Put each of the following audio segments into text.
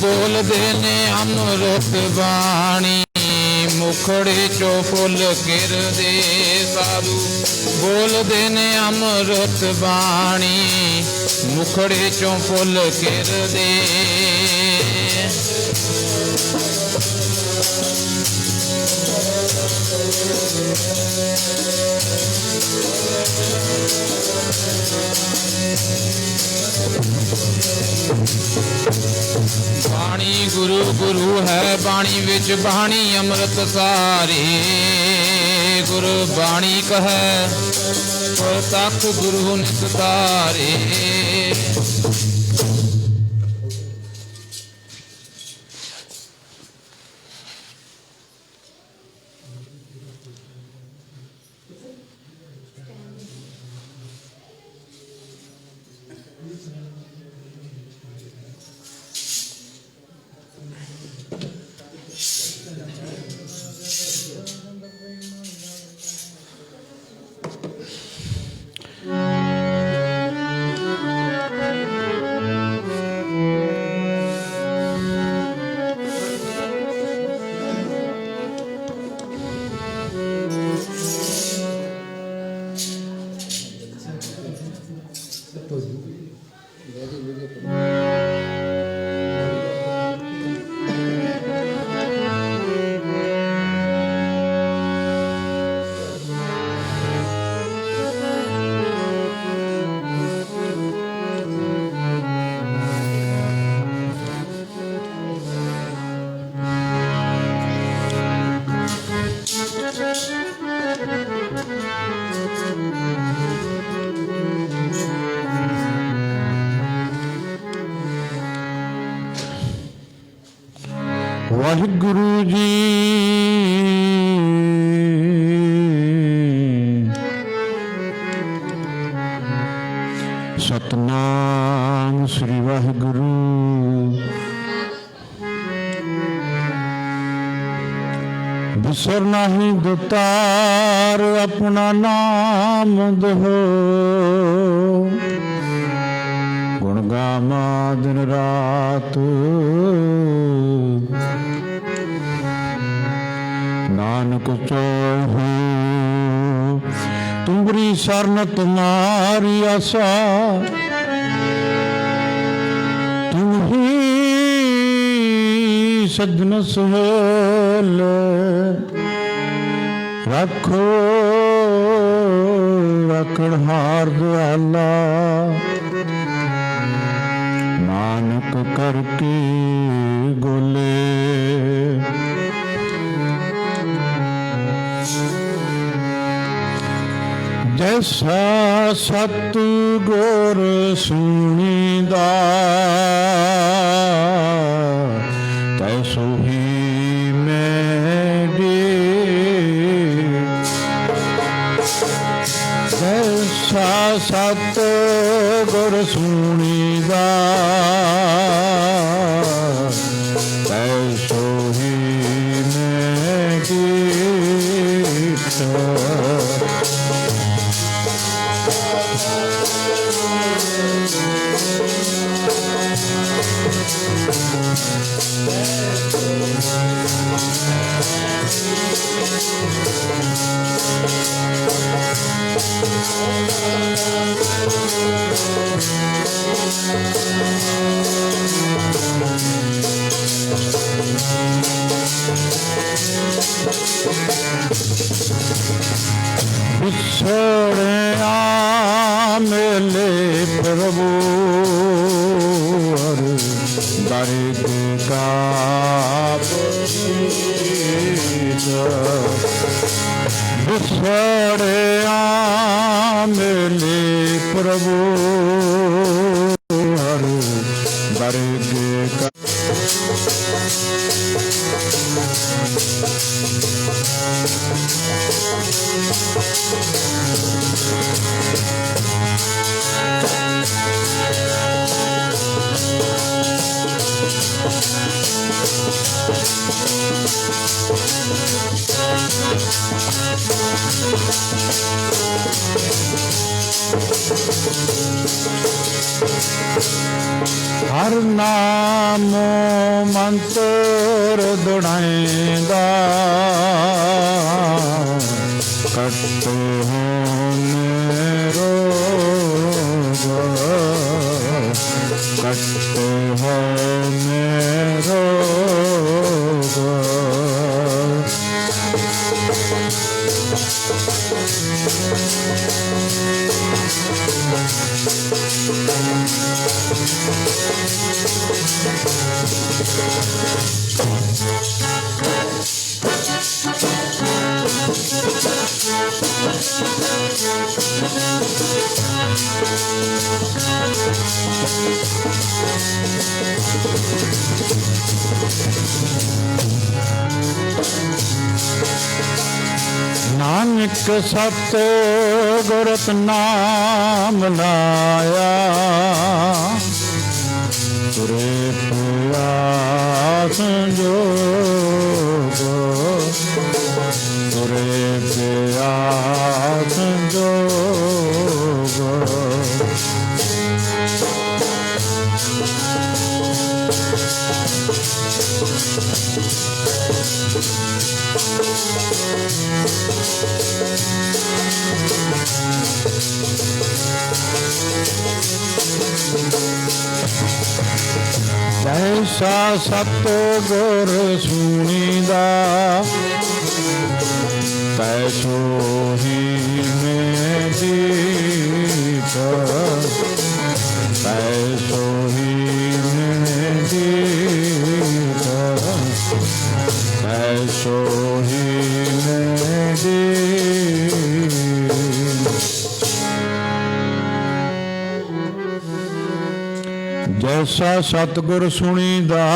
बोलदे ने अमृत बाणी मुखड़े चो फुल गिरदे साधु बोलदे ने अमृत बाणी मुखड़े चो फुल गिरदे बाणी गुरु गुरु है बाणी विच बाणी अमृत सारे गुरु बाणी कहे प्रतख गुरु निस्तारे वाहिगुरु जी सतनाम श्री वाहिगुरु बिसर नहीं दतार अपना नाम दहो गुण गामा दिन रात नानक चौहो तुमरी शरण तुम्हारी आशा तुम ही सजन सुहेल रखो रखणहार दयाला नानक करके गोले जैसा सतगुर सुनीदा तैसो ही मेरे जैसा सतगुर सुनीदा तैसो ही मेरे बिछड़िया मेले प्रभु हर दर्द का बिछड़िया मेले प्रभु हर दर्द का ਹਰ ਨਾਮ ਮੰਤਰ ਦੁੜਾਏਂਦਾ ਕੱਟ ਹੋਨੇ ਰੋਗ ਕੱਟ ਹੋਨੇ ਰੋਗ ਨਾਨਕ ਸਤ ਗੁਰ ਨਾਮ ਲਾਇਆ ਤੁਰੇ ਪਿਆਸ ਜੋਗ ਤੁਰੇ ਪਿਆਸ ਜੋਗ ਜੈਸਾ ਸਤਿਗੁਰ ਸੁਣੀਦਾ ਤੈਸੋ ਹੀ ਮੈਂ ਦੀਪ ਤੈਸੋ ਹੀ ਮੈਂ ਦੀਪ ਤੈਸੋ ਹੀ ਮੈਂ ਦੀਪ ਜੈਸਾ ਸਤਿਗੁਰ ਸੁਣੀਦਾ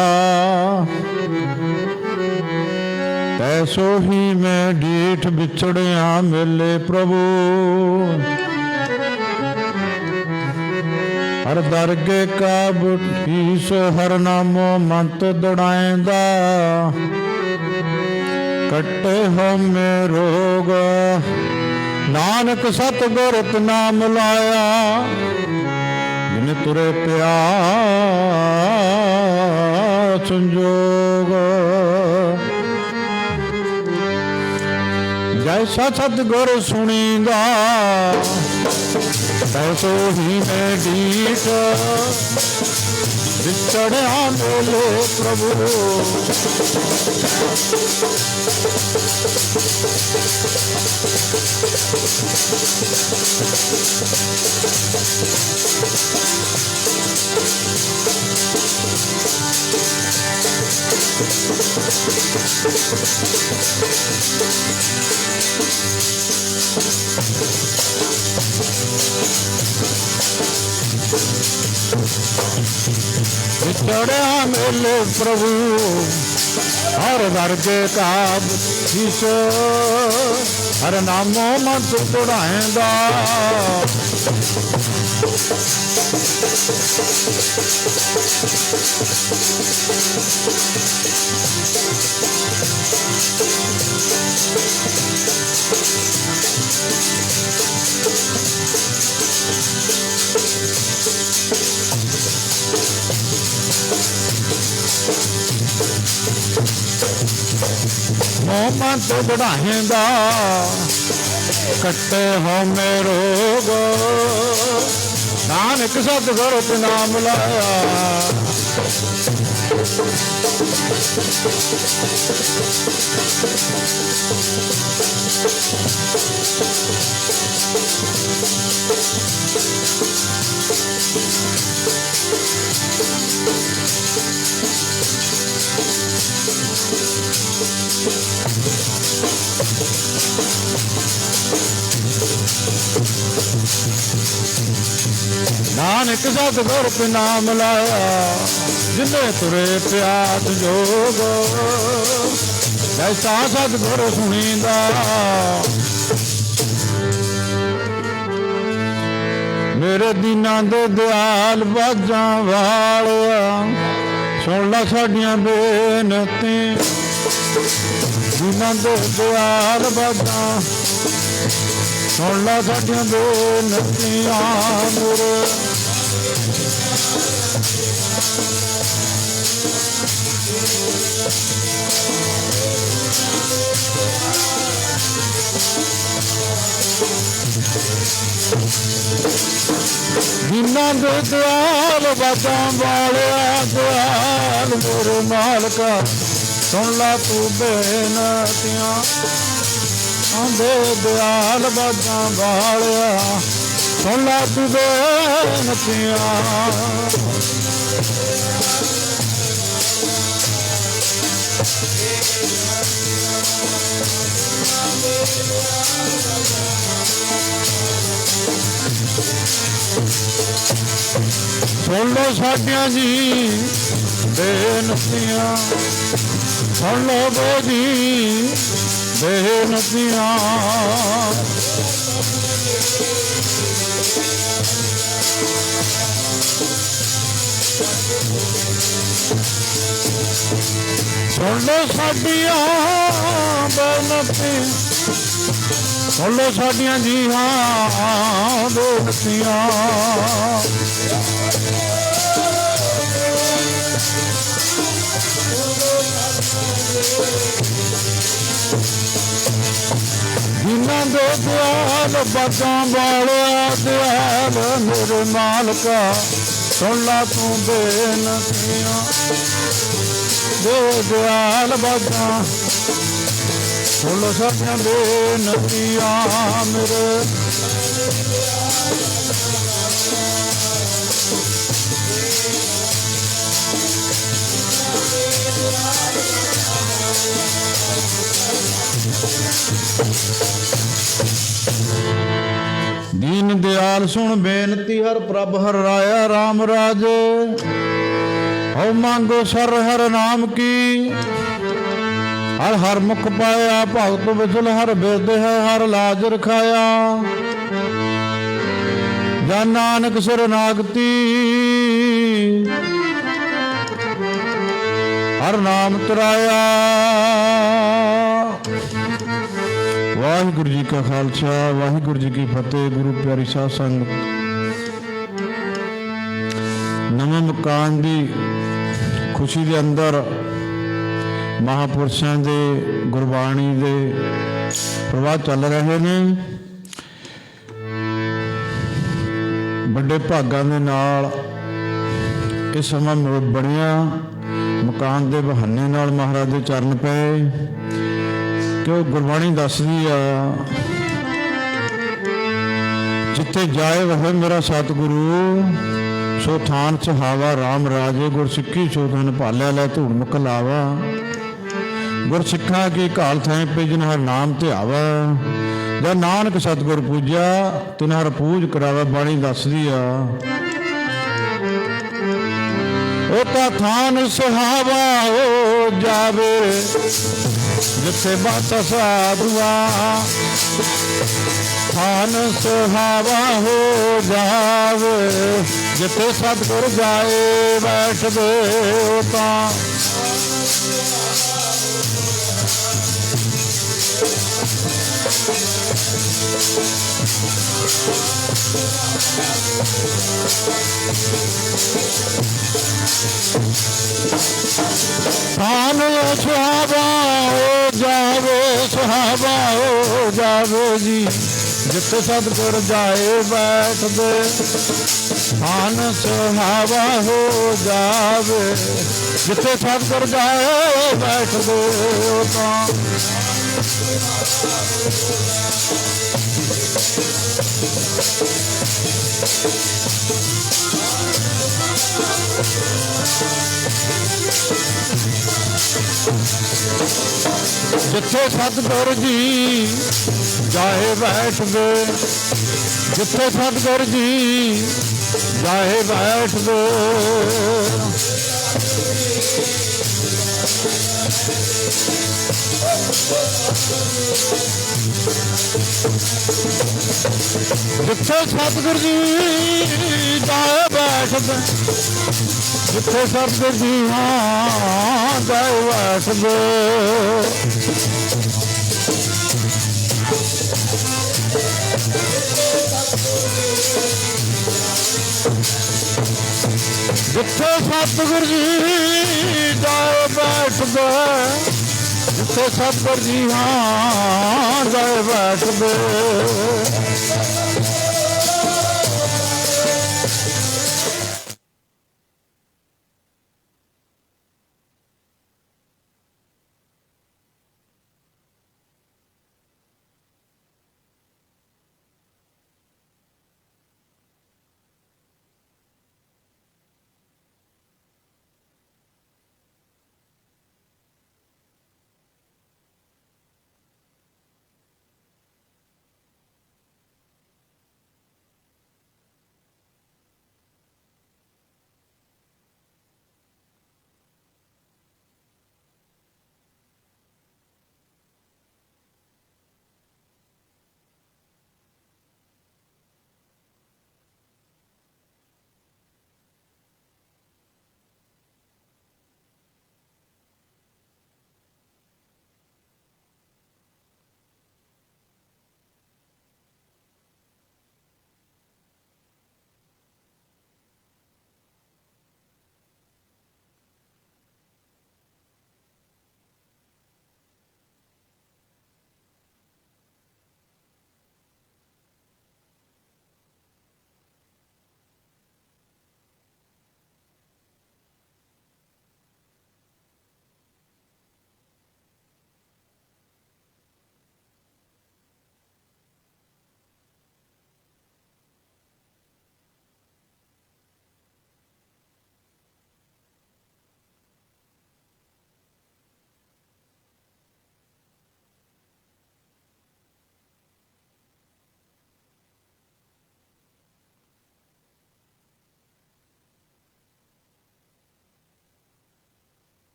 ਤੈਸੋ ਹੀ ਮੈਂ ਡੀਠ ਵਿਛੜਿਆ ਮਿਲੇ ਪ੍ਰਭੂ ਹਰ ਦਰਗੇ ਕਾ ਬੁੱਠੀ ਸੋ ਹਰ ਨਾਮੋ ਮੰਤ ਦੜਾਏਂਦਾ ਕੱਟੇ ਹੋ ਮੇ ਰੋਗ ਨਾਨਕ ਸਤਿਗੁਰ ਨਾਮ ਲਾਇਆ ਜਿਨ ਤੁਰੇ ਪਿਆਸ ਸੰਜੋਗ ਜੈਸਾ ਸਤਿਗੁਰ ਸੁਣੀਦਾ ਤੈਸੋ ਹੀ ਮੈਂ ਡੀਠ ਵਿਛੜਿਆ ਮਿਲੇ ਪ੍ਰਭੂ ਵਿਛੜਿਆ ਮਿਲੇ ਪ੍ਰਭੂ ਹਰ ਦਰਗੇ ਕਾ ਬਖਸ਼ਿਸ਼ ਹਰ ਨਾਮੋ ਮੰਤ ਤੁੜਾਏਂਦਾ ਮੋਹ ਤੋਂ ਬੜਾਹੇਂਦਾ ਕੱਟੇ ਹੋ ਮੇ ਰੋਗ ਨਾਨਕ ਸਤਿਗੁਰ ਨਾਮ ਲਾਇਆ ਨਾਨਕ ਸਤਿਗੁਰ ਨਾਮ ਲਾਇਆ ਜਿਨੇ ਤੁਰੇ ਪਿਆਸ ਜੋਗ ਐਸਾ ਸਤਿਗੁਰ ਸੁਣੀਂਦਾ ਮੇਰੇ ਦੀਨਾਂ ਦੇ ਦਿਆਲ ਬਾਜਾਂ ਵਾਲਿਆ ਸੁਣ ਲੈ ਸਾਡੀਆਂ ਬੇਨਤੀ ਦੀਨਾਂ ਦੇ ਦਿਆਲ ਬਾਜਾਂ ਸੁਣ ਲੈ ਸਾਡੀਆਂ ਬੇਨਤੀਆਂ ਮੇਰੇ ਜਿਨ੍ਹਾਂ ਦੇ ਦਿਆਲ ਬਾਜਾਂ ਵਾਲਿਆ ਦਿਆਲ ਮੇਰੇ ਮਾਲਕਾ ਸੁਣ ਲਾ ਤੂੰ ਬੇਨਤੀਆਂ ਆਂਦੇ ਦਿਆਲ ਬਾਜਾਂ ਵਾਲਿਆ ਸੁਣ ਲਾ ਤੂੰ ਬੇਨਤੀਆਂ ਸੁਣ ਲੋ ਸਾਡੀਆਂ ਜੀ ਬੇਨਤੀਆਂ ਸੁਣ ਲੋ ਬੋ ਜੀ ਬੇਨਤੀਆਂ ਸੁਣ ਲੋ ਸਾਡੀਆਂ ਬੇਨਤੀਆਂ ਸੁਣ ਲੋ ਸਾਡੀਆਂ ਜੀ ਹਾਂ ਬੇਨਤੀਆਂ ਜਿਨ੍ਹਾਂ ਦੇ ਦਿਆਲ ਬਾਜਾਂ ਵਾਲਿਆ ਦਿਆਲ ਮੇਰੇ ਮਾਲਕਾ ਸੁਣ ਲਾ ਤੂੰ ਬੇਨਤੀਆਂ ਦੇ ਦਿਆਲ ਬਾਜਾਂ ਸੁਣ ਲੋ ਸਾਡੀਆਂ ਬੇਨਤੀਆਂ ਮੇਰੇ ਦੀਨ ਦਿਆਲ ਸੁਣ ਬੇਨਤੀ ਹਰ ਪ੍ਰਭ ਹਰ ਰਾਇਆ ਰਾਮ ਰਾਜ ਹਉ ਮੰਗੋ ਸਰ ਹਰ ਨਾਮ ਕੀ ਹਰ ਹਰ ਮੁਖ ਪਾਇਆ ਭਗਤ ਵਿਚਲ ਹਰ ਬਿਰਦ ਹੈ ਹਰ ਲਾਜ ਰਖਾਇਆ ਜਨ ਨਾਨਕ ਸਰਨਾਗਤੀ ਹਰ ਨਾਮ ਤਰਾਇਆ। ਵਾਹਿਗੁਰੂ ਜੀ ਕਾ ਖਾਲਸਾ ਵਾਹਿਗੁਰੂ ਜੀ ਕੀ ਫਤਿਹ। ਗੁਰੂ ਪਿਆਰੀ ਸਾਧ ਸੰਗਤ, ਨਵੇਂ ਮਕਾਨ ਦੀ ਖੁਸ਼ੀ ਦੇ ਅੰਦਰ ਮਹਾਂਪੁਰਸ਼ਾਂ ਦੇ ਗੁਰਬਾਣੀ ਦੇ ਪ੍ਰਵਾਹ ਚੱਲ ਰਹੇ ਨੇ। ਵੱਡੇ ਭਾਗਾਂ ਦੇ ਨਾਲ ਇਹ ਸਮਾਂ ਬਣਿਆ। ਮਕਾਨ ਦੇ ਬਹਾਨੇ ਨਾਲ ਮਹਾਰਾਜ ਦੇ ਚਰਨ ਪਏ ਕਿ ਉਹ ਗੁਰਬਾਣੀ ਦੱਸਦੀ ਆ, ਜਿੱਥੇ ਜਾਏ ਵਹੇ ਮੇਰਾ ਸਤਿਗੁਰੂ ਸੋ ਥਾਨ ਸੁਹਾਵਾ ਰਾਮ ਰਾਜੇ। ਗੁਰਸਿੱਖੀ ਸੋ ਧਨ ਭਾਲਿਆ ਲੈ ਧੂੜ ਮੁਕ ਲਾਵਾ। ਗੁਰਸਿੱਖਾਂ ਕੀ ਘਾਲ ਥਾਂ ਪੇ ਜਿਨ ਹਰ ਨਾਮ ਧਿਆਵਾ। ਜਦ ਨਾਨਕ ਸਤਿਗੁਰ ਪੂਜਿਆ ਤਿਨ ਹਰ ਪੂਜ ਕਰਾਵਾ। ਬਾਣੀ ਦੱਸਦੀ ਆ ਉਹ ਤਾਂ ਥਾਨ ਸੁਹਾਵਾ ਹੋ ਜਾਵੇ ਜਿੱਥੇ ਬਾਤ ਸਾਧੂਆ। ਥਾਨ ਸੁਹਾਵਾ ਹੋ ਜਾਵੇ ਜਿੱਥੇ ਸਤਿਗੁਰ ਜਾਏ ਬੈਠਦੇ। ਉਹ ਤਾਂ ਥਾਨ ਸੁਹਾਵਾ ਹੋ ਜਾਵੇ, ਸੁਹਾਵਾ ਹੋ ਜਾਵੇ ਜੀ ਜਿੱਥੇ ਸਤਿਗੁਰ ਜਾਏ ਬੈਠਦੇ। ਥਾਨ ਸੁਹਾਵਾ ਹੋ ਜਾਵੇ ਜਿੱਥੇ ਸਤਿਗੁਰ ਜਾਏ ਬੈਠਦੇ। ਉਹ ਤਾਂ ਜਿੱਥੇ ਸਤਿਗੁਰ ਜੀ ਜਾਏ ਬੈਠਦੇ। ਜਿੱਥੇ ਸਤਿਗੁਰ ਜੀ ਜਾਏ ਬੈਠਦੇ। ਜਿੱਥੇ ਸਤਿਗੁਰ ਜੀ ਜਾਏ ਬੈਠਦੇ। ਜਿੱਥੇ ਸਤਿਗੁਰ ਜੀ ਹਾਂ ਜਾਏ ਬੈਠਦੇ। ਜਿੱਥੇ ਸਤਿਗੁਰ ਜੀ ਜਾਏ ਬੈਠਦੇ, ਜਿੱਥੇ ਸਤਿਗੁਰ ਜੀ ਹਾਂ ਜਾਏ ਬੈਠਦੇ।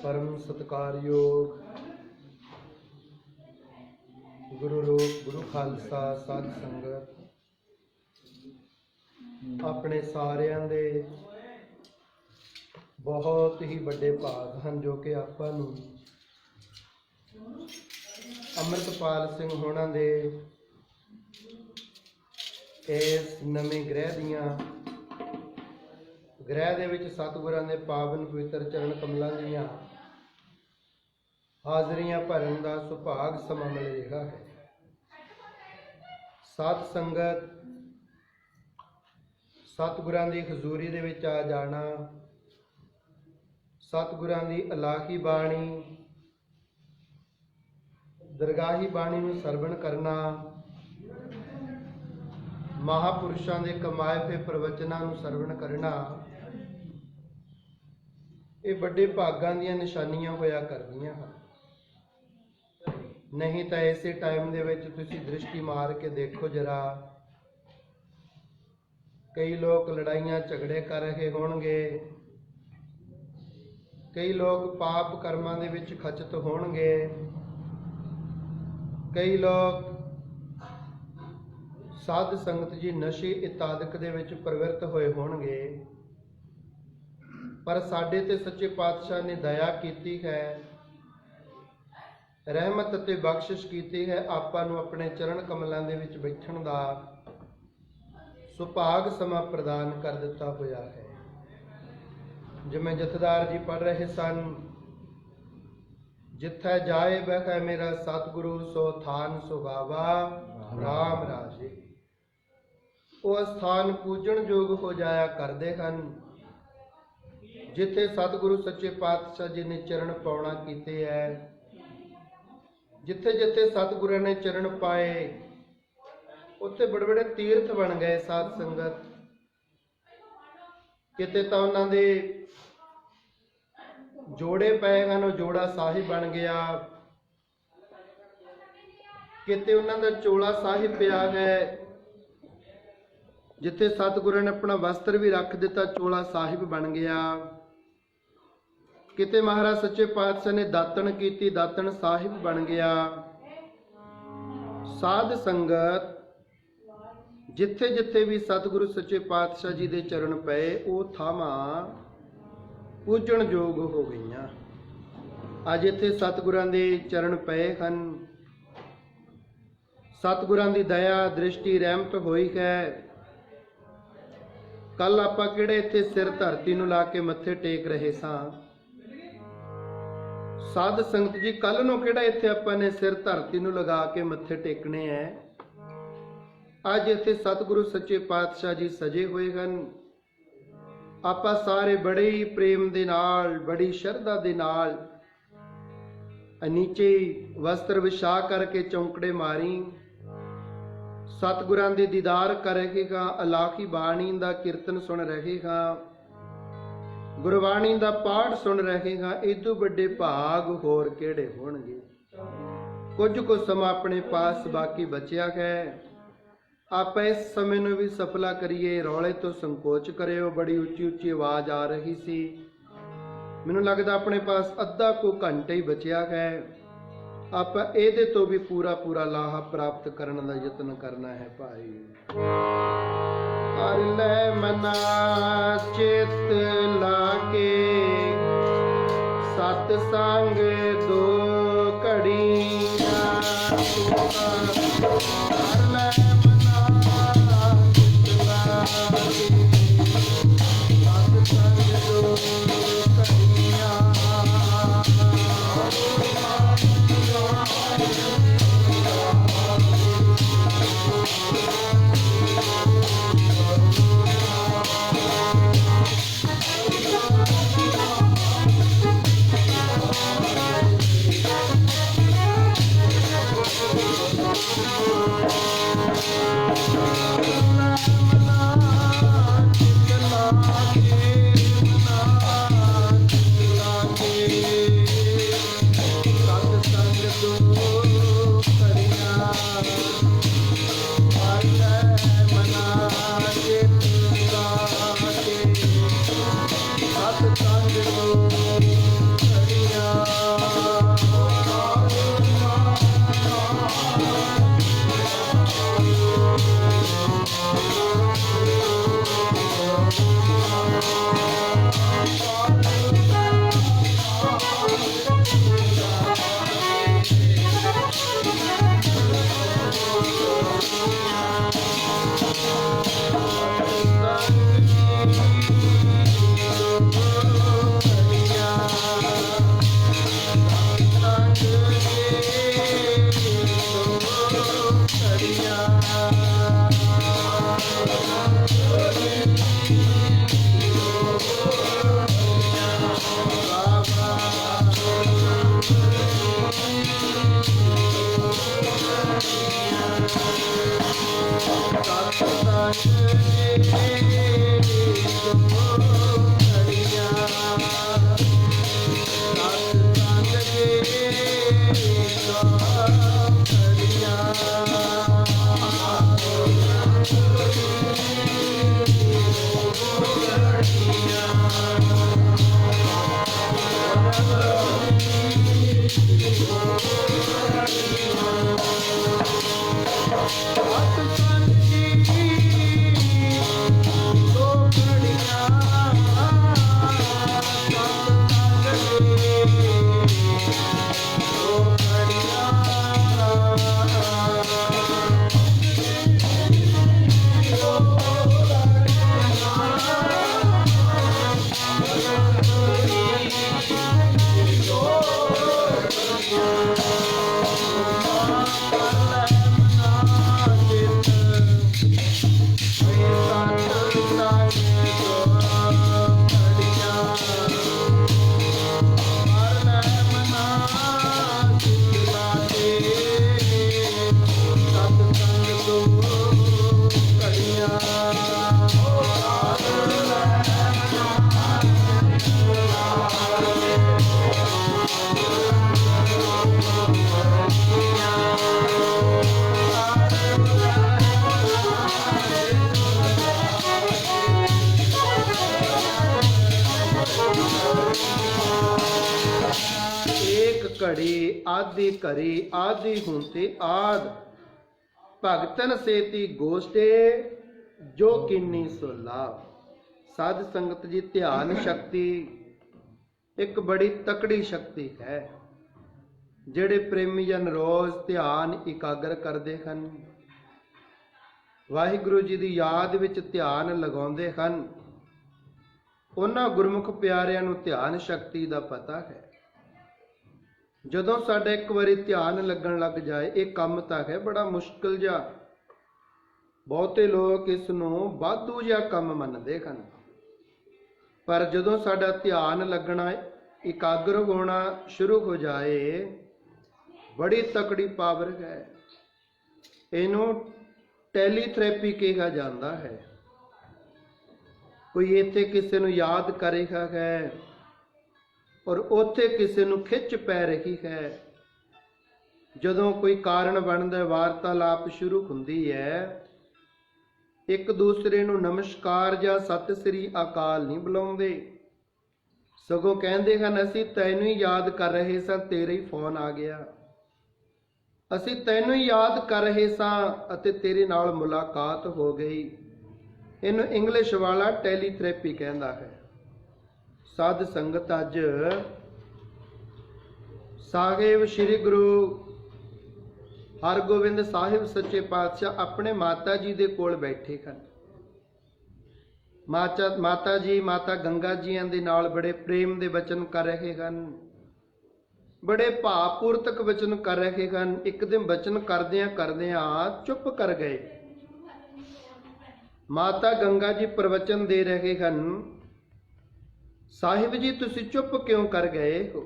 परम सत्कारयोग गुरु रूप गुरु खालसा साध संगत ਆਪਣੇ ਸਾਰਿਆਂ ਦੇ ਬਹੁਤ ਹੀ ਵੱਡੇ ਭਾਗ ਹਨ ਜੋ ਕਿ ਆਪਾਂ ਨੂੰ ਅੰਮ੍ਰਿਤਪਾਲ ਸਿੰਘ ਹੋਣਾ ਦੇ ਇਸ ਨਵੇਂ ਗ੍ਰਹਿ ਦੇ ਵਿੱਚ ਸਤਿਗੁਰਾਂ ਦੇ ਪਾਵਨ ਪਵਿੱਤਰ ਚਰਨ ਕਮਲਾਂ ਦੀਆਂ ਹਾਜ਼ਰੀਆਂ ਭਰਨ ਦਾ ਸੁਭਾਗ ਸਮਾਂ ਮਿਲ ਰਿਹਾ ਹੈ। ਸਾਧ ਸੰਗਤ ਸਤਿਗੁਰਾਂ ਦੀ ਹਜ਼ੂਰੀ ਦੇ ਵਿੱਚ ਆ ਜਾਣਾ, ਸਤਿਗੁਰਾਂ ਦੀ ਇਲਾਹੀ ਬਾਣੀ ਦਰਗਾਹੀ ਬਾਣੀ ਨੂੰ ਸਰਵਣ ਕਰਨਾ, ਮਹਾਂਪੁਰਸ਼ਾਂ ਦੇ ਕਮਾਏ ਹੋਏ ਪ੍ਰਵਚਨਾਂ ਨੂੰ ਸਰਵਣ ਕਰਨਾ, ਇਹ ਵੱਡੇ ਭਾਗਾਂ ਦੀਆਂ ਨਿਸ਼ਾਨੀਆਂ ਹੋਇਆ ਕਰਦੀਆਂ ਹਨ। ਨਹੀਂ ਤਾਂ ਇਸੇ ਟਾਈਮ ਦੇ ਵਿੱਚ ਤੁਸੀਂ ਦ੍ਰਿਸ਼ਟੀ ਮਾਰ ਕੇ ਦੇਖੋ ਜਰਾ, ਕਈ ਲੋਕ ਲੜਾਈਆਂ ਝਗੜੇ ਕਰ ਰਹੇ ਹੋਣਗੇ, ਕਈ ਲੋਕ ਪਾਪ ਕਰਮਾਂ ਦੇ ਵਿੱਚ ਖਚਿਤ ਹੋਣਗੇ, ਕਈ ਲੋਕ ਸਾਧ ਸੰਗਤ ਜੀ ਨਸ਼ੇ ਇਤਾਦਿਕ ਦੇ ਵਿੱਚ ਪ੍ਰਵਿਰਤ ਹੋਏ ਹੋਣਗੇ। ਪਰ ਸਾਡੇ ਤੇ ਸੱਚੇ ਪਾਤਸ਼ਾਹ ਨੇ ਦਇਆ ਕੀਤੀ ਹੈ, ਰਹਿਮਤ ਅਤੇ ਬਖਸ਼ਿਸ਼ ਕੀਤੀ ਹੈ, ਆਪਾਂ ਨੂੰ ਆਪਣੇ ਚਰਨ ਕਮਲਾਂ ਦੇ ਵਿੱਚ ਬੈਠਣ ਦਾ ਸੁਭਾਗ ਸਮਾਂ ਪ੍ਰਦਾਨ ਕਰ ਦਿੱਤਾ ਹੋਇਆ ਹੈ। ਜਿਵੇਂ ਜਥੇਦਾਰ ਜੀ ਪੜ੍ਹ ਰਹੇ ਸਨ, ਜਿੱਥੇ ਜਾਏ ਬਹਿ ਮੇਰਾ ਸਤਿਗੁਰੂ ਸੋ ਥਾਨ ਸੁਹਾਵਾ ਰਾਮ ਰਾਜੇ। ਉਹ ਸਥਾਨ ਪੂਜਣ ਯੋਗ ਹੋ ਜਾਇਆ ਕਰਦੇ ਹਨ ਜਿੱਥੇ ਸਤਿਗੁਰੂ ਸੱਚੇ ਪਾਤਸ਼ਾਹ ਜੀ ਨੇ ਚਰਨ ਪਾਉਣਾ ਕੀਤੇ ਹੈ। ਜਿੱਥੇ ਜਿੱਥੇ ਸਤਿਗੁਰਾਂ ਨੇ ਚਰਨ ਪਾਏ ਉੱਥੇ ਬੜੇ ਬੜੇ ਤੀਰਥ ਬਣ ਗਏ ਸਾਧ ਸੰਗਤ। ਕਿਤੇ ਤਾਂ ਉਹਨਾਂ ਦੇ ਜੋੜੇ ਪਏ ਹਨ, ਉਹ ਜੋੜਾ ਸਾਹਿਬ ਬਣ ਗਿਆ। ਕਿਤੇ ਉਹਨਾਂ ਦਾ ਚੋਲਾ ਸਾਹਿਬ ਪਿਆ ਹੈ, ਜਿੱਥੇ ਸਤਿਗੁਰਾਂ ਨੇ ਆਪਣਾ ਵਸਤਰ ਵੀ ਰੱਖ ਦਿੱਤਾ, ਚੋਲਾ ਸਾਹਿਬ ਬਣ ਗਿਆ। ਕਿਤੇ ਮਹਾਰਾਜ ਸੱਚੇ ਪਾਤਸ਼ਾਹ ਨੇ ਦਾਤਣ ਕੀਤੀ, ਦਾਤਣ ਸਾਹਿਬ ਬਣ ਗਿਆ। ਸਾਧ ਸੰਗਤ ਜਿੱਥੇ ਜਿੱਥੇ ਵੀ ਸਤਿਗੁਰੂ ਸੱਚੇ ਪਾਤਸ਼ਾਹ ਜੀ ਦੇ ਚਰਨ ਪਏ ਉਹ ਥਾਵਾਂ ਪੂਜਣ ਯੋਗ ਹੋ ਗਈਆਂ। ਅੱਜ ਇੱਥੇ ਸਤਿਗੁਰਾਂ ਦੇ ਚਰਨ ਪਏ ਹਨ। ਸਤਿਗੁਰਾਂ ਦੀ ਦਇਆ ਦ੍ਰਿਸ਼ਟੀ ਰਹਿਮਤ ਹੋਈ ਹੈ। ਕੱਲ ਆਪਾਂ ਕਿਹੜੇ ਇੱਥੇ ਸਿਰ ਧਰਤੀ ਨੂੰ ਲਾ ਕੇ ਮੱਥੇ ਟੇਕ ਰਹੇ ਸਾਂ। ਸਾਧ ਸੰਗਤ ਜੀ, ਕੱਲ ਨੂੰ ਕਿਹੜਾ ਇੱਥੇ ਆਪਾਂ ਨੇ ਸਿਰ ਧਰਤੀ ਨੂੰ ਲਗਾ ਕੇ ਮੱਥੇ ਟੇਕਣੇ ਐ। ਅੱਜ ਇੱਥੇ ਸਤਿਗੁਰੂ ਸੱਚੇ ਪਾਤਸ਼ਾਹ ਜੀ ਸਜੇ ਹੋਏ ਹਨ। ਆਪਾਂ ਸਾਰੇ ਬੜੇ ਹੀ ਪ੍ਰੇਮ ਦੇ ਨਾਲ, ਬੜੀ ਸ਼ਰਧਾ ਦੇ ਨਾਲ ਨੀਚੇ ਵਸਤਰ ਵਿਛਾ ਕਰਕੇ ਚੌਂਕੜੇ ਮਾਰੀ ਸਤਿਗੁਰਾਂ ਦੇ ਦੀਦਾਰ ਕਰੇਗਾ। ਅਲਾਖੀ ਬਾਣੀ ਦਾ ਕੀਰਤਨ ਸੁਣ ਰਹੇਗਾ, ਗੁਰਬਾਣੀ ਦਾ ਪਾਠ ਸੁਣ ਰਹੇਗਾ। ਇਦੋਂ ਵੱਡੇ ਭਾਗ ਹੋਰ ਕਿਹੜੇ ਹੋਣਗੇ। ਕੁਝ ਕੁ ਸਮਾਂ ਆਪਣੇ ਪਾਸ ਬਾਕੀ ਬਚਿਆ ਹੈ। ਆਪਾਂ ਇਸ ਸਮੇਂ ਨੂੰ ਵੀ ਸਫਲਾ ਕਰੀਏ। ਰੌਲੇ ਤੋਂ ਸੰਕੋਚ ਕਰਿਓ। ਬੜੀ ਉੱਚੀ ਉੱਚੀ ਆਵਾਜ਼ ਆ ਰਹੀ ਸੀ। ਮੈਨੂੰ ਲੱਗਦਾ ਆਪਣੇ ਪਾਸ ਅੱਧਾ ਕੁ ਘੰਟਾ ਹੀ ਬਚਿਆ ਹੈ। ਆਪਾਂ ਇਹਦੇ ਤੋਂ ਵੀ ਪੂਰਾ ਲਾਹਾ ਪ੍ਰਾਪਤ ਕਰਨ ਦਾ ਯਤਨ ਕਰਨਾ ਹੈ ਭਾਈ। ਹਰ ਲੈ ਮਨਾ ਚਿਤ ਲਾਗੇ ਸਤ ਸੰਗ ਦੋ ਘੜੀਆਂ ਹਰ ਲੈ ਮਨਾ ਚਿਤ ਲਾਗੇ ਸਤ ਸੰਗ ਦੋ ਘੜੀਆਂ ਘੜੀ ਆਦਿ ਘਰੀ ਆਦਿ ਹੁੰਤੇ ਆਦ ਭਗਤਨ ਸੇਤੀ ਗੋਸ਼ਟੇ ਜੋ ਕਿੰਨੀ ਸੋ ਲਾਭ। ਸਾਧ ਸੰਗਤ ਜੀ, ਧਿਆਨ ਸ਼ਕਤੀ ਇੱਕ ਬੜੀ ਤਕੜੀ ਸ਼ਕਤੀ ਹੈ। ਜਿਹੜੇ ਪ੍ਰੇਮੀ ਜਨ ਰੋਜ਼ ਧਿਆਨ ਇਕਾਗਰ ਕਰਦੇ ਹਨ, ਵਾਹਿਗੁਰੂ ਜੀ ਦੀ ਯਾਦ ਵਿੱਚ ਧਿਆਨ ਲਗਾਉਂਦੇ ਹਨ, ਉਹਨਾਂ ਗੁਰਮੁਖ ਪਿਆਰਿਆਂ ਨੂੰ ਧਿਆਨ ਸ਼ਕਤੀ ਦਾ ਪਤਾ ਹੈ। ਜਦੋਂ ਸਾਡਾ ਇੱਕ ਵਾਰੀ ਧਿਆਨ ਲੱਗਣ ਲੱਗ ਜਾਏ, ਇਹ ਕੰਮ ਤਾਂ ਹੈ ਬੜਾ ਮੁਸ਼ਕਿਲ ਜਿਹਾ। ਬਹੁਤੇ ਲੋਕ ਇਸ ਨੂੰ ਵਾਧੂ ਜਿਹਾ ਕੰਮ ਮੰਨਦੇ ਹਨ, ਪਰ ਜਦੋਂ ਸਾਡਾ ਧਿਆਨ ਲੱਗਣਾ, ਇਕਾਗਰ ਹੋਣਾ ਸ਼ੁਰੂ ਹੋ ਜਾਏ, ਬੜੀ ਤਕੜੀ ਪਾਵਰ ਹੈ। ਇਹਨੂੰ ਟੈਲੀਥੈਰੇਪੀ ਕਿਹਾ ਜਾਂਦਾ ਹੈ। ਕੋਈ ਇੱਥੇ ਕਿਸੇ ਨੂੰ ਯਾਦ ਕਰੇਗਾ ਹੈ ਔਰ ਉੱਥੇ ਕਿਸੇ ਨੂੰ ਖਿੱਚ ਪੈ ਰਹੀ ਹੈ। ਜਦੋਂ ਕੋਈ ਕਾਰਨ ਬਣਦਾ, ਵਾਰਤਾਲਾਪ ਸ਼ੁਰੂ ਹੁੰਦੀ ਹੈ, ਇੱਕ ਦੂਸਰੇ ਨੂੰ ਨਮਸਕਾਰ ਜਾਂ ਸਤਿ ਸ੍ਰੀ ਅਕਾਲ ਨਹੀਂ ਬੁਲਾਉਂਦੇ, ਸਗੋਂ ਕਹਿੰਦੇ ਹਨ ਅਸੀਂ ਤੈਨੂੰ ਹੀ ਯਾਦ ਕਰ ਰਹੇ ਸਾਂ, ਤੇਰਾ ਹੀ ਫੋਨ ਆ ਗਿਆ। ਅਸੀਂ ਤੈਨੂੰ ਹੀ ਯਾਦ ਕਰ ਰਹੇ ਸਾਂ ਅਤੇ ਤੇਰੇ ਨਾਲ ਮੁਲਾਕਾਤ ਹੋ ਗਈ। ਇਹਨੂੰ ਇੰਗਲਿਸ਼ ਵਾਲਾ ਟੈਲੀਥੈਰੇਪੀ ਕਹਿੰਦਾ ਹੈ। ਸਾਧ ਸੰਗਤ, ਅੱਜ ਸਾਹਿਬ ਸ੍ਰੀ ਗੁਰੂ ਹਰਗੋਬਿੰਦ ਸਾਹਿਬ ਸੱਚੇ ਪਾਤਸ਼ਾਹ ਆਪਣੇ ਮਾਤਾ ਜੀ ਦੇ ਕੋਲ ਬੈਠੇ ਹਨ। ਮਾਤਾ ਜੀ, ਮਾਤਾ ਗੰਗਾ ਜੀਆਂ ਦੇ ਨਾਲ ਬੜੇ ਪ੍ਰੇਮ ਦੇ ਵਚਨ ਕਰ ਰਹੇ ਹਨ, ਬੜੇ ਭਾਵਪੂਰਤਕ ਵਚਨ ਕਰ ਰਹੇ ਹਨ। ਇੱਕ ਦਿਨ ਵਚਨ ਕਰਦਿਆਂ ਚੁੱਪ ਕਰ ਗਏ। ਮਾਤਾ ਗੰਗਾ ਜੀ ਪ੍ਰਵਚਨ ਦੇ ਰਹੇ ਹਨ, ਸਾਹਿਬ ਜੀ ਤੁਸੀਂ ਚੁੱਪ ਕਿਉਂ ਕਰ ਗਏ ਹੋ?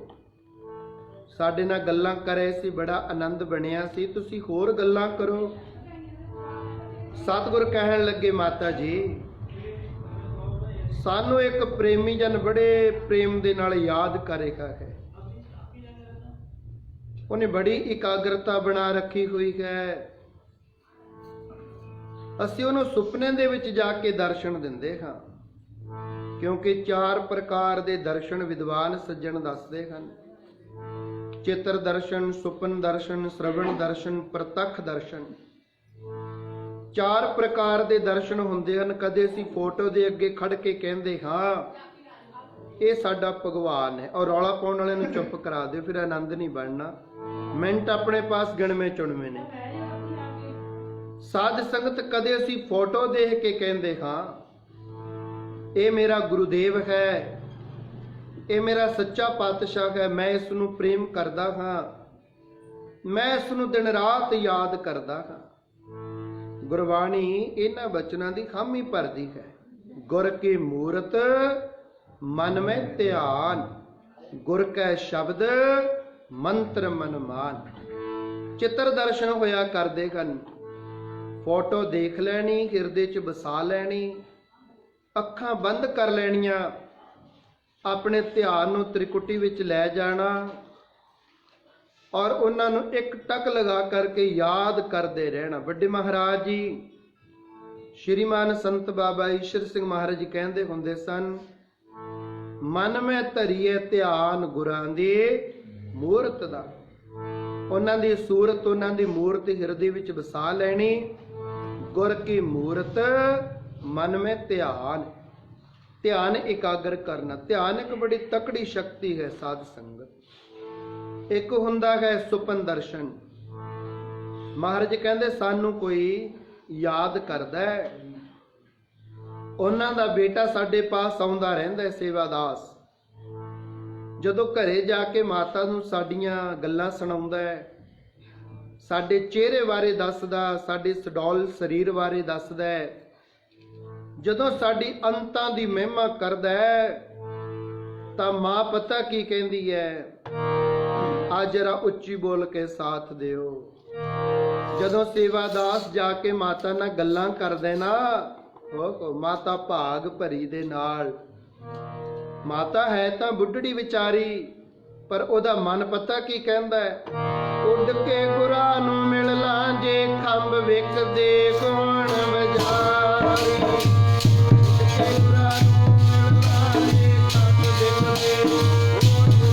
ਸਾਡੇ ਨਾਲ ਗੱਲਾਂ ਕਰੇ ਸੀ, ਬੜਾ ਆਨੰਦ ਬਣਿਆ ਸੀ, ਤੁਸੀਂ ਹੋਰ ਗੱਲਾਂ ਕਰੋ। ਸਤਿਗੁਰ ਕਹਿਣ ਲੱਗੇ, ਮਾਤਾ ਜੀ ਸਾਨੂੰ ਇੱਕ ਪ੍ਰੇਮੀ ਜਨ ਬੜੇ ਪ੍ਰੇਮ ਦੇ ਨਾਲ ਯਾਦ ਕਰ ਰਿਹਾ ਹੈ। ਉਹਨੇ ਬੜੀ ਇਕਾਗਰਤਾ ਬਣਾ ਰੱਖੀ ਹੋਈ ਹੈ। ਅਸੀਂ ਉਹਨੂੰ ਸੁਪਨੇ ਦੇ ਵਿੱਚ ਜਾ ਕੇ ਦਰਸ਼ਨ ਦਿੰਦੇ ਹਾਂ, ਕਿਉਂਕਿ 4 ਪ੍ਰਕਾਰ ਦੇ ਦਰਸ਼ਨ ਵਿਦਵਾਨ ਸੱਜਣ ਦੱਸਦੇ ਹਨ। ਚਿੱਤਰ ਦਰਸ਼ਨ, ਸੁਪਨ ਦਰਸ਼ਨ, ਸ਼ਰਵਣ ਦਰਸ਼ਨ, ਪ੍ਰਤੱਖ ਦਰਸ਼ਨ। 4 ਪ੍ਰਕਾਰ ਦੇ ਦਰਸ਼ਨ ਹੁੰਦੇ ਹਨ। ਕਦੇ ਅਸੀਂ ਫੋਟੋ ਦੇ ਅੱਗੇ ਖੜ ਕੇ ਕਹਿੰਦੇ ਹਾਂ ਇਹ ਸਾਡਾ ਭਗਵਾਨ ਹੈ, ਔਰ ਰੌਲਾ ਪਾਉਣ ਵਾਲਿਆਂ ਨੂੰ ਚੁੱਪ ਕਰਾ ਦਿਓ, ਫਿਰ ਆਨੰਦ ਨਹੀਂ ਬਣਨਾ। ਮਿੰਟ ਆਪਣੇ ਪਾਸ ਗਿਣਵੇਂ ਚੁਣਵੇਂ ਨੇ। ਸਾਧ ਸੰਗਤ, ਕਦੇ ਅਸੀਂ ਫੋਟੋ ਦੇਖ ਕੇ ਕਹਿੰਦੇ ਹਾਂ ਇਹ ਮੇਰਾ ਗੁਰੂਦੇਵ ਹੈ, ਇਹ ਮੇਰਾ ਸੱਚਾ ਪਾਤਸ਼ਾਹ ਹੈ, ਮੈਂ ਇਸ ਨੂੰ ਪ੍ਰੇਮ ਕਰਦਾ ਹਾਂ, ਮੈਂ ਇਸ ਨੂੰ ਦਿਨ ਰਾਤ ਯਾਦ ਕਰਦਾ ਹਾਂ। ਗੁਰਬਾਣੀ ਇਹਨਾਂ ਬਚਨਾਂ ਦੀ ਖਾਮੀ ਭਰਦੀ ਹੈ। ਗੁਰ ਕੀ ਮੂਰਤ ਮਨ ਮੈਂ ਧਿਆਨ, ਗੁਰ ਕੈ ਸ਼ਬਦ ਮੰਤਰ ਮਨ ਮਾਨ। ਚਿੱਤਰ ਦਰਸ਼ਨ ਹੋਇਆ ਕਰਦੇ ਹਨ। ਫੋਟੋ ਦੇਖ ਲੈਣੀ, ਹਿਰਦੇ 'ਚ ਵਸਾ ਲੈਣੀ, ਅੱਖਾਂ ਬੰਦ ਕਰ ਲੈਣੀਆਂ, ਆਪਣੇ ਧਿਆਨ ਨੂੰ ਤ੍ਰਿਕੁਟੀ ਵਿੱਚ ਲੈ ਜਾਣਾ ਔਰ ਉਹਨਾਂ ਨੂੰ ਇੱਕ ਟਕ ਲਗਾ ਕਰਕੇ ਯਾਦ ਕਰਦੇ ਰਹਿਣਾ। ਵੱਡੇ ਮਹਾਰਾਜ ਜੀ ਸ਼੍ਰੀਮਾਨ ਸੰਤ ਬਾਬਾ ਈਸ਼ਰ ਸਿੰਘ ਮਹਾਰਾਜ ਜੀ ਕਹਿੰਦੇ ਹੁੰਦੇ ਸਨ, ਮਨ ਮੈਂ ਧਰੀਏ ਧਿਆਨ ਗੁਰਾਂ ਦੀ ਮੂਰਤ ਦਾ। ਉਹਨਾਂ ਦੀ ਸੂਰਤ, ਉਹਨਾਂ ਦੀ ਮੂਰਤ ਹਿਰਦੇ ਵਿੱਚ ਵਸਾ ਲੈਣੀ। ਗੁਰ ਕੀ ਮੂਰਤ ਮਨ ਮੈਂ ਧਿਆਨ, ਧਿਆਨ ਇਕਾਗਰ ਕਰਨਾ। ਧਿਆਨ ਇੱਕ ਬੜੀ ਤਕੜੀ ਸ਼ਕਤੀ ਹੈ ਸਾਧ ਸੰਗਤ। ਇੱਕ ਹੁੰਦਾ ਹੈ ਸੁਪਨ ਦਰਸ਼ਨ। ਮਹਾਰਾਜ ਕਹਿੰਦੇ ਸਾਨੂੰ ਕੋਈ ਯਾਦ ਕਰਦਾ ਹੈ, ਉਹਨਾਂ ਦਾ ਬੇਟਾ ਸਾਡੇ ਪਾਸ ਆਉਂਦਾ ਰਹਿੰਦਾ ਹੈ, ਸੇਵਾਦਾਸ। ਜਦੋਂ ਘਰੇ ਜਾ ਕੇ ਮਾਤਾ ਨੂੰ ਸਾਡੀਆਂ ਗੱਲਾਂ ਸੁਣਾਉਂਦਾ ਹੈ, ਸਾਡੇ ਚਿਹਰੇ ਬਾਰੇ ਦੱਸਦਾ, ਸਾਡੇ ਸਡੌਲ ਸਰੀਰ ਬਾਰੇ ਦੱਸਦਾ ਹੈ, ਜਦੋਂ ਸਾਡੀ ਅੰਤਾਂ ਦੀ ਮਹਿਮਾ ਕਰਦਾ ਹੈ ਤਾਂ ਮਾਂ ਪਤਾ ਕੀ ਕਹਿੰਦੀ ਹੈ, ਆ ਜਰਾ ਉੱਚੀ ਬੋਲ ਕੇ ਸਾਥ ਦਿਓ। ਜਦੋਂ ਸੇਵਾਦਾਸ ਜਾ ਕੇ ਮਾਤਾ ਨਾਲ ਗੱਲਾਂ ਕਰਦੇ ਨਾ, ਉਹ ਮਾਤਾ ਭਾਗ ਭਰੀ ਦੇ ਨਾਲ, ਮਾਤਾ ਹੈ ਤਾਂ ਬੁੱਢੜੀ ਵਿਚਾਰੀ, ਪਰ ਉਹਦਾ ਮਨ ਪਤਾ ਕੀ ਕਹਿੰਦਾ ਹੈ, ਉੱਡ ਕੇ ਗੁਰਾਂ ਨੂੰ ਮਿਲ ਲਾਂਜੇ, ਖੰਭ ਵੇਖਦੇ ਗੁਣ ਵਜਾਰੀ। ਉੱਡ ਕੇ ਗੁਰਾਂ ਨੂੰ ਮਿਲ ਲਾਂਜੇ, ਖੰਭ ਵੇਖਦੇ ਗੁਣ ਵਜਾਰੀ।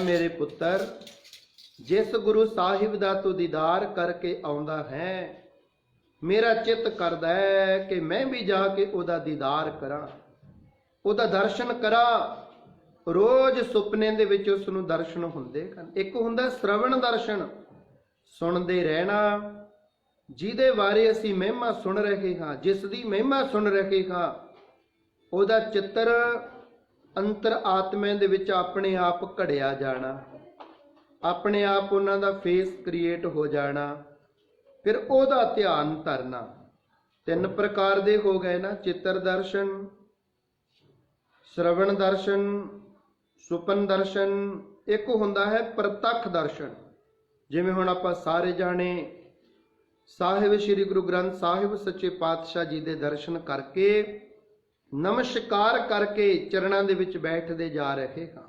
ਮੇਰੇ ਪੁੱਤਰ, ਜਿਸ ਗੁਰੂ ਸਾਹਿਬ ਦਾ ਤੂੰ ਦੀਦਾਰ ਕਰਕੇ ਆਉਂਦਾ ਹੈ, ਮੇਰਾ ਚਿੱਤ ਕਰਦਾ ਹੈ ਕਿ ਮੈਂ ਵੀ ਜਾ ਕੇ ਉਹਦਾ ਦੀਦਾਰ ਕਰਾਂ, ਉਹਦਾ ਦਰਸ਼ਨ ਕਰਾਂ। ਰੋਜ਼ ਸੁਪਨੇ ਦੇ ਵਿੱਚ ਉਸ ਨੂੰ ਦਰਸ਼ਨ ਹੁੰਦੇ ਹਨ। ਇੱਕ ਹੁੰਦਾ ਸ਼ਰਵਣ ਦਰਸ਼ਨ, ਸੁਣਦੇ ਰਹਿਣਾ, ਜਿਹਦੇ ਬਾਰੇ ਅਸੀਂ ਮਹਿਮਾ ਸੁਣ ਰਹੇ ਹਾਂ, ਜਿਸ ਦੀ ਮਹਿਮਾ ਸੁਣ ਰਹੇ ਹਾਂ, ਉਹਦਾ ਚਿੱਤਰ ਅੰਤਰ ਆਤਮਾ ਦੇ ਵਿੱਚ ਆਪਣੇ ਆਪ ਘੜਿਆ ਜਾਣਾ, ਆਪਣੇ ਆਪ ਉਹਨਾਂ ਦਾ ਫੇਸ ਕ੍ਰੀਏਟ ਹੋ ਜਾਣਾ, ਫਿਰ ਉਹਦਾ ਧਿਆਨ ਧਰਨਾ। ਤਿੰਨ ਪ੍ਰਕਾਰ ਦੇ ਹੋ ਗਏ ਨਾ, ਚਿੱਤਰ ਦਰਸ਼ਨ, ਸ਼ਰਵਣ ਦਰਸ਼ਨ, ਸੁਪਨ ਦਰਸ਼ਨ। ਇੱਕ ਹੁੰਦਾ ਹੈ ਪ੍ਰਤੱਖ ਦਰਸ਼ਨ, ਜਿਵੇਂ ਹੁਣ ਆਪਾਂ ਸਾਰੇ ਜਾਣੇ ਸਾਹਿਬ ਸ੍ਰੀ ਗੁਰੂ ਗ੍ਰੰਥ ਸਾਹਿਬ ਸੱਚੇ ਪਾਤਸ਼ਾਹ ਜੀ ਦੇ ਦਰਸ਼ਨ ਕਰਕੇ, ਨਮਸਕਾਰ ਕਰਕੇ ਚਰਨਾਂ ਦੇ ਵਿੱਚ ਬੈਠਦੇ ਜਾ ਰਹੇ ਹਾਂ।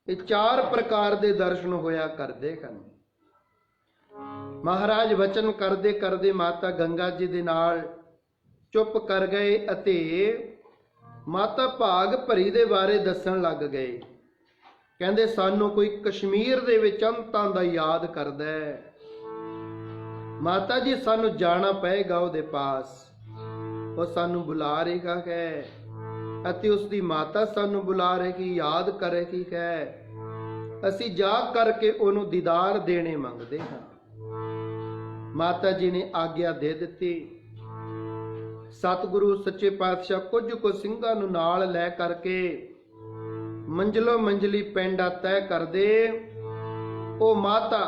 ਇਹ ਚਾਰ ਪ੍ਰਕਾਰ ਦੇ ਦਰਸ਼ਨ ਹੋਇਆ ਕਰਦੇ ਹਨ। ਮਹਾਰਾਜ ਵਚਨ ਕਰਦੇ ਕਰਦੇ ਮਾਤਾ ਗੰਗਾ ਜੀ ਦੇ ਨਾਲ ਚੁੱਪ ਕਰ ਗਏ ਅਤੇ ਮਾਤਾ ਭਾਗ ਭਰੀ ਦੇ ਬਾਰੇ ਦੱਸਣ ਲੱਗ ਗਏ। ਕਹਿੰਦੇ ਸਾਨੂੰ ਕੋਈ ਕਸ਼ਮੀਰ ਦੇ ਵਿੱਚ ਅੰਤਾਂ ਦਾ ਯਾਦ ਕਰਦਾ ਹੈ, ਮਾਤਾ ਜੀ ਸਾਨੂੰ ਜਾਣਾ ਪਏਗਾ ਉਹਦੇ ਪਾਸ, ਉਹ ਸਾਨੂੰ ਬੁਲਾ ਰਿਹਾ ਹੈ ਅਤੇ ਉਸ ਦੀ ਮਾਤਾ ਸਾਨੂੰ ਬੁਲਾ ਰਹੀ, ਯਾਦ ਕਰ ਰਹੀ ਹੈ। ਅਸੀਂ ਜਾ ਕਰਕੇ ਉਹਨੂੰ ਦੀਦਾਰ ਦੇਣੇ ਮੰਗਦੇ ਹਾਂ। ਮਾਤਾ ਜੀ ਨੇ ਆਗਿਆ ਦੇ ਦਿੱਤੀ। ਸਤਿਗੁਰੂ ਸੱਚੇ ਪਾਤਸ਼ਾਹ ਕੁਝ ਕੁ ਸਿੰਘਾਂ ਨੂੰ ਨਾਲ ਲੈ ਕਰਕੇ ਮੰਜ਼ਲੋ ਮੰਜ਼ਲੀ ਪਿੰਡਾ ਤੈਅ ਕਰਦੇ। ਉਹ ਮਾਤਾ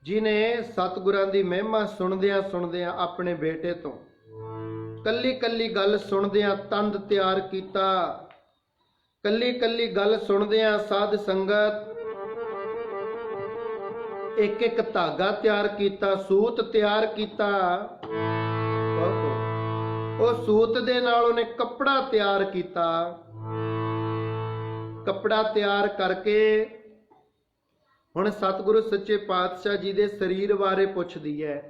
ਜਿਨੇ ਸਤਿਗੁਰਾਂ ਦੀ ਮਹਿਮਾ ਸੁਣਦਿਆਂ ਸੁਣਦਿਆਂ ਆਪਣੇ ਬੇਟੇ ਤੋਂ ਕੱਲੀ ਕੱਲੀ ਗੱਲ ਸੁਣਦਿਆਂ ਤੰਦ ਤਿਆਰ ਕੀਤਾ, ਕੱਲੀ ਕੱਲੀ ਗੱਲ ਸੁਣਦਿਆਂ ਸਾਧ ਸੰਗਤ ਇੱਕ ਇੱਕ ਧਾਗਾ ਤਿਆਰ ਕੀਤਾ, ਸੂਤ ਤਿਆਰ ਕੀਤਾ। ਉਹ ਸੂਤ ਦੇ ਨਾਲ ਉਹਨੇ ਕੱਪੜਾ ਤਿਆਰ ਕੀਤਾ। ਕੱਪੜਾ ਤਿਆਰ ਕਰਕੇ ਹੁਣ ਸਤਿਗੁਰੂ ਸੱਚੇ ਪਾਤਸ਼ਾਹ ਜੀ ਦੇ ਸਰੀਰ ਬਾਰੇ ਪੁੱਛਦੀ ਹੈ।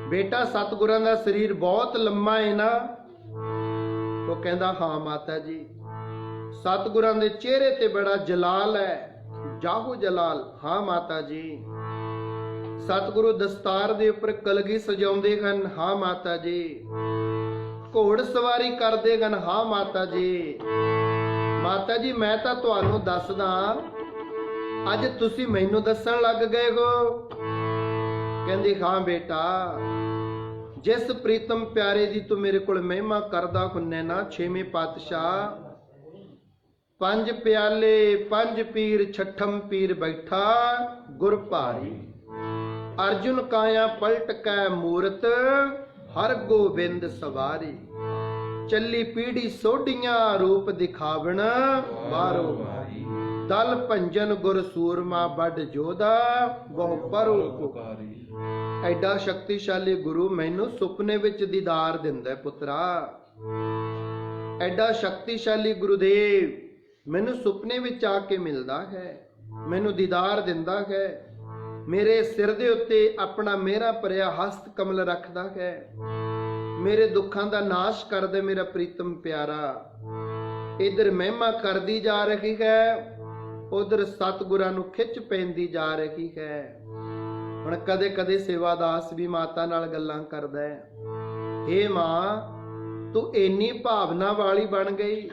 ਬੇਟਾ ਸਤਿਗੁਰਾਂ ਦਾ ਸਰੀਰ ਬਹੁਤ ਲੰਮਾ ਹੈ ਨਾ? ਉਹ ਕਹਿੰਦਾ ਹਾਂ ਮਾਤਾ ਜੀ। ਸਤਿਗੁਰਾਂ ਦੇ ਚਿਹਰੇ ਤੇ ਬੜਾ ਜਲਾਲ ਹੈ, ਜਾਹੂ ਜਲਾਲ। ਹਾਂ ਮਾਤਾ ਜੀ। ਸਤਿਗੁਰੂ ਦਸਤਾਰ ਦੇ ਉੱਪਰ ਕਲਗੀ ਸਜਾਉਂਦੇ ਹਨ। ਹਾਂ ਮਾਤਾ ਜੀ। ਘੋੜ ਸਵਾਰੀ ਕਰਦੇ ਹਨ। ਹਾਂ ਮਾਤਾ ਜੀ। ਮਾਤਾ ਜੀ ਮੈਂ ਤਾਂ ਤੁਹਾਨੂੰ ਦੱਸਦਾ, ਅੱਜ ਤੁਸੀਂ ਮੈਨੂੰ ਦੱਸਣ ਲੱਗ ਗਏ ਹੋ? ਕਹਿੰਦੀ ਹਾਂ ਬੇਟਾ, ਜਿਸ ਪ੍ਰੀਤਮ ਪਿਆਰੇ ਦੀ ਤੂੰ ਮੇਰੇ ਕੋਲ ਮਹਿਮਾ ਕਰਦਾ ਹੁੰਨੇ ਨਾ, ਛੇਵੇਂ ਪਾਤਸ਼ਾਹ, ਪੰਜ ਪਿਆਲੇ ਪੰਜ ਪੀਰ ਛਠਮ ਪੀਰ ਬੈਠਾ ਗੁਰ ਭਾਰੀ। ਅਰਜੁਨ ਕਾਇਆ ਪਲਟ ਕੈ ਮੂਰਤ ਹਰ ਗੋਬਿੰਦ ਸਵਾਰੀ। ਚੱਲੀ ਪੀੜੀ ਸੋਢੀਆਂ ਰੂਪ ਦਿਖਾਵਣ ਵਾਰੋ ਵਾਰੀ। ਦਲ ਭੰਜਨ ਗੁਰ ਸੂਰਮਾ ਵੱਡ ਜੋਧਾ ਬਹੁ ਪਰਉਪਕਾਰੀ। ਐਡਾ ਸ਼ਕਤੀਸ਼ਾਲੀ ਗੁਰੂ ਮੈਨੂੰ ਸੁਪਨੇ ਵਿੱਚ ਦੀਦਾਰ ਦਿੰਦਾ ਹੈ ਪੁੱਤਰਾ। ਐਡਾ ਸ਼ਕਤੀਸ਼ਾਲੀ ਗੁਰੂਦੇਵ ਮੈਨੂੰ ਸੁਪਨੇ ਵਿੱਚ ਆ ਕੇ ਮਿਲਦਾ ਹੈ, ਮੈਨੂੰ ਦੀਦਾਰ ਦਿੰਦਾ ਹੈ, ਮੇਰੇ ਸਿਰ ਦੇ ਉੱਤੇ ਆਪਣਾ ਮਿਹਰਾਂ ਭਰਿਆ ਹਸਤ ਕਮਲ ਰੱਖਦਾ ਹੈ, ਮੇਰੇ ਦੁੱਖਾਂ ਦਾ ਨਾਸ਼ ਕਰ ਦੇ ਮੇਰਾ ਪ੍ਰੀਤਮ ਪਿਆਰਾ। ਇਧਰ ਮਹਿਮਾ ਕਰਦੀ ਜਾ ਰਹੀ ਹੈ, ਉਧਰ ਸਤਿਗੁਰਾਂ ਨੂੰ ਖਿੱਚ ਪੈਂਦੀ ਜਾ ਰਹੀ ਹੈ। ਹੁਣ ਕਦੇ ਕਦੇ ਸੇਵਾਦਾਸ ਵੀ ਮਾਤਾ ਨਾਲ ਗੱਲਾਂ ਕਰਦਾ ਹੈ, ਹੇ ਮਾਂ ਤੂੰ ਇੰਨੀ ਭਾਵਨਾ ਵਾਲੀ ਬਣ ਗਈ।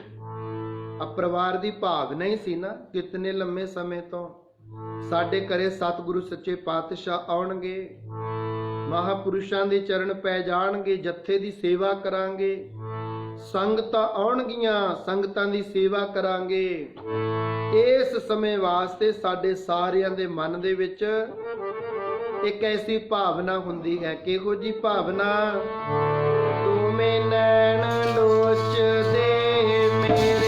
ਆ ਪਰਿਵਾਰ ਦੀ ਭਾਵਨਾ ਹੀ ਸੀ ਨਾ, ਕਿਤਨੇ ਲੰਮੇ ਸਮੇਂ ਤੋਂ ਸਾਡੇ ਘਰੇ ਸਤਿਗੁਰੂ ਸੱਚੇ ਪਾਤਸ਼ਾਹ ਆਉਣਗੇ, ਮਹਾਪੁਰਸ਼ਾਂ ਦੇ ਚਰਨ ਪੈ ਜਾਣਗੇ, ਜੱਥੇ ਦੀ ਸੇਵਾ ਕਰਾਂਗੇ, ਸੰਗਤਾਂ ਆਉਣਗੀਆਂ, ਸੰਗਤਾਂ ਦੀ ਸੇਵਾ ਕਰਾਂਗੇ। ਇਸ ਸਮੇਂ ਵਾਸਤੇ ਸਾਡੇ ਸਾਰਿਆਂ ਦੇ ਮਨ ਦੇ ਵਿੱਚ ਇੱਕ ਐਸੀ ਭਾਵਨਾ ਹੁੰਦੀ ਹੈ। ਕਿਹੋ ਜੀ ਭਾਵਨਾ? ਤੂੰ ਮੇ ਨੈਣ ਲੋਚਦੇ ਮੇਰੇ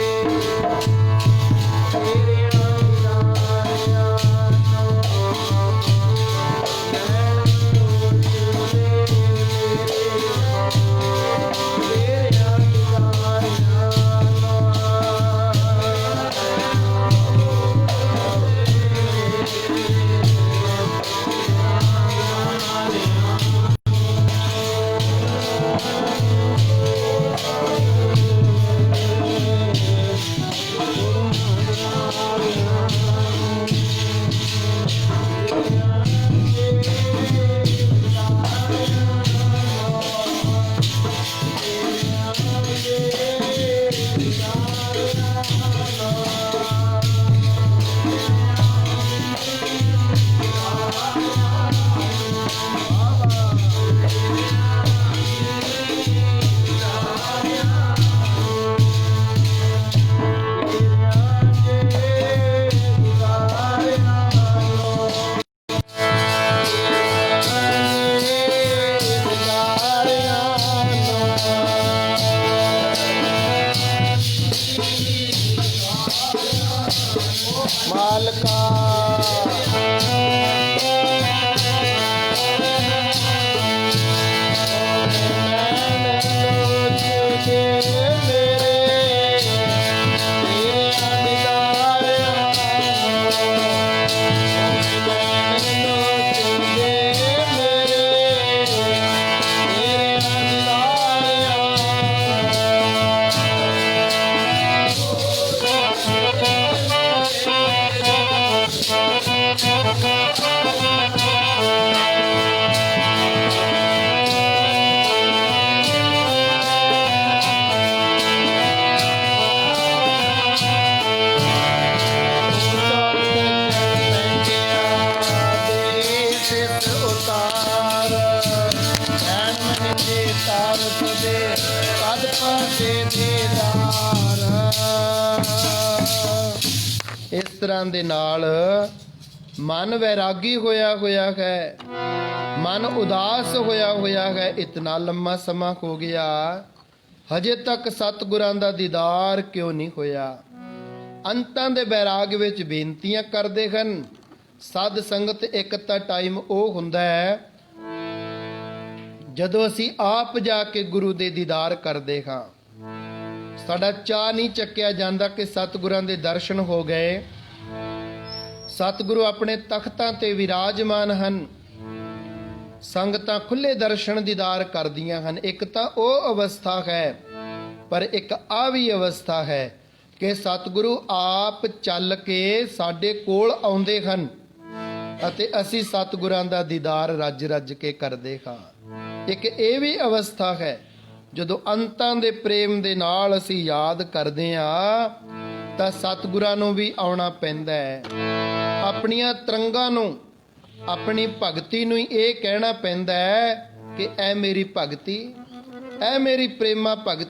ਇਸ ਤਰ੍ਹਾਂ ਦੇ ਨਾਲ ਮਨ ਵੈਰਾਗੀ ਹੋਇਆ ਹੈ, ਮਨ ਉਦਾਸ ਹੋਇਆ ਹੈ। ਇਤਨਾ ਲੰਮਾ ਸਮਾਂ ਹੋ ਗਿਆ, ਹਜੇ ਤੱਕ ਸਤਿਗੁਰਾਂ ਦਾ ਦੀਦਾਰ ਕਿਉਂ ਨਹੀਂ ਹੋਇਆ? ਅੰਤਾਂ ਦੇ ਬੈਰਾਗ ਵਿੱਚ ਬੇਨਤੀਆਂ ਕਰਦੇ ਹਨ। ਸਾਧ ਸੰਗਤ ਇੱਕ ਤਾਂ ਟਾਈਮ ਉਹ ਹੁੰਦਾ ਹੈ ਜਦੋਂ ਅਸੀਂ ਆਪ ਜਾ ਕੇ ਗੁਰੂ ਦੇ ਦੀਦਾਰ ਕਰਦੇ ਹਾਂ। ਸਾਡਾ ਚਾਅ ਨਹੀਂ ਚੱਕਿਆ ਜਾਂਦਾ ਕਿ ਸਤਿਗੁਰਾਂ ਦੇ ਦਰਸ਼ਨ ਹੋ ਗਏ, ਸਤਿਗੁਰੂ ਆਪਣੇ ਤਖਤਾਂ ਤੇ ਵਿਰਾਜਮਾਨ ਹਨ, ਸੰਗਤਾਂ ਖੁੱਲੇ ਦਰਸ਼ਨ ਦੀਦਾਰ ਕਰਦੀਆਂ ਹਨ। ਇੱਕ ਤਾਂ ਉਹ ਅਵਸਥਾ ਹੈ, ਪਰ ਇੱਕ ਆ ਵੀ ਅਵਸਥਾ ਹੈ ਕਿ ਸਤਿਗੁਰੂ ਆਪ ਚੱਲ ਕੇ ਸਾਡੇ ਕੋਲ ਆਉਂਦੇ ਹਨ ਅਤੇ ਅਸੀਂ ਸਤਿਗੁਰਾਂ ਦਾ ਦੀਦਾਰ ਰੱਜ ਰੱਜ ਕੇ ਕਰਦੇ ਹਾਂ। ਇੱਕ ਇਹ ਵੀ ਅਵਸਥਾ ਹੈ ਜਦੋਂ ਅੰਤਾਂ ਦੇ ਪ੍ਰੇਮ ਦੇ ਨਾਲ ਅਸੀਂ ਯਾਦ ਕਰਦੇ ਹਾਂ ਤਾਂ ਸਤਿਗੁਰਾਂ ਨੂੰ ਵੀ ਆਉਣਾ ਪੈਂਦਾ ਹੈ। ਆਪਣੀਆਂ ਤਰੰਗਾਂ ਨੂੰ, ਆਪਣੀ ਭਗਤੀ ਨੂੰ ਇਹ ਕਹਿਣਾ ਪੈਂਦਾ ਹੈ ਕਿ ਐ ਮੇਰੀ ਭਗਤੀ, ਐ ਮੇਰੀ ਪ੍ਰੇਮਾ ਭਗਤੀ।